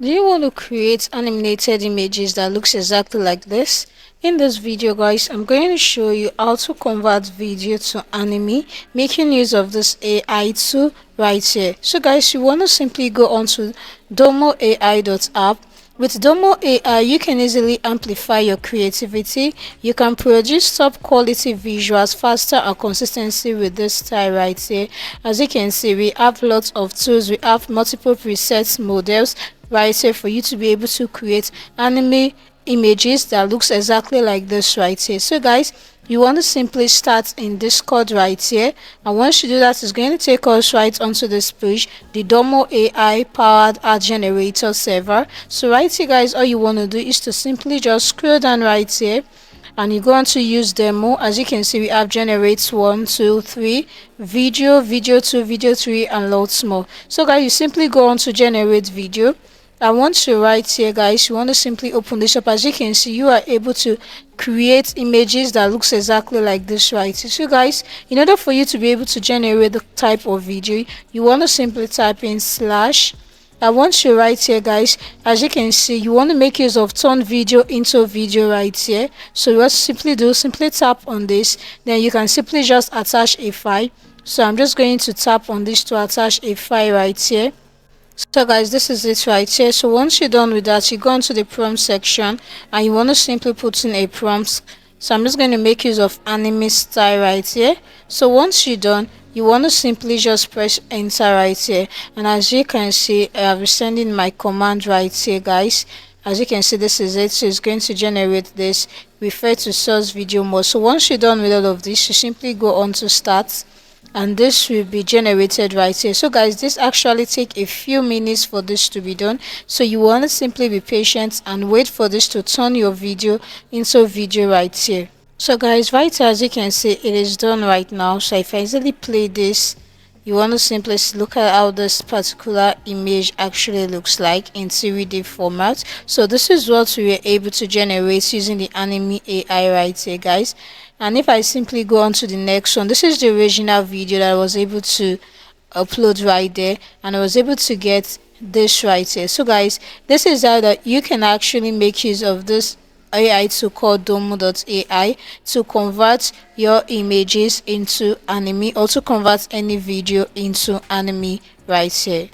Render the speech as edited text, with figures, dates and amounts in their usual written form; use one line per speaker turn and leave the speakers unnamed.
Do you want to create animated images that looks exactly like this? In this video guys, I'm going to show you how to convert video to anime making use of this AI tool right here. So guys, you want to simply go onto domoai.app. With Domo AI, you can easily amplify your creativity. You can produce top quality visuals faster and consistency with this style right here. As you can see, we have lots of tools. We have multiple presets models right here for you to be able to create anime images that looks exactly like this right here. So guys, you want to simply start in Discord right here, and once you do that, it's going to take us right onto this page, the Domo AI powered art generator server. So right here guys, all you want to do is to simply just scroll down right here and you're going to use demo. As you can see, we have generates 1 2 3 video, video 2, video 3 and lots more. So guys, you simply go on to generate video, and once you're right here guys, you want to simply open this up. As you can see, you are able to create images that looks exactly like this right here. So guys, in order for you to be able to generate the type of video, you want to simply type in slash, and once you're right here guys, as you can see, you want to make use of turn video into video right here. So what simply do, simply tap on this, then you can simply just attach a file. So I'm just going to tap on this to attach a file right here. So guys, this is it right here. So once you're done with that, you go into the prompt section and you want to simply put in a prompt. So I'm just going to make use of anime style right here. So once you're done, you want to simply just press enter right here, and as you can see, I have sending my command right here guys. As you can see, this is it. So it's going to generate this, refer to source video mode. So once you're done with all of this, you simply go on to start, and this will be generated right here. So guys, this actually take a few minutes for this to be done, so you want to simply be patient and wait for this to turn your video into video right here. So guys, right here, as you can see, it is done right now. So if I easily play this, you want to simply look at how this particular image actually looks like in 3D format. So this is what we were able to generate using the anime AI right here guys. And if I simply go on to the next one, this is the original video that I was able to upload right there, and I was able to get this right here. So guys, this is how that you can actually make use of this AI to call Domo AI to convert your images into anime, or to convert any video into anime right here.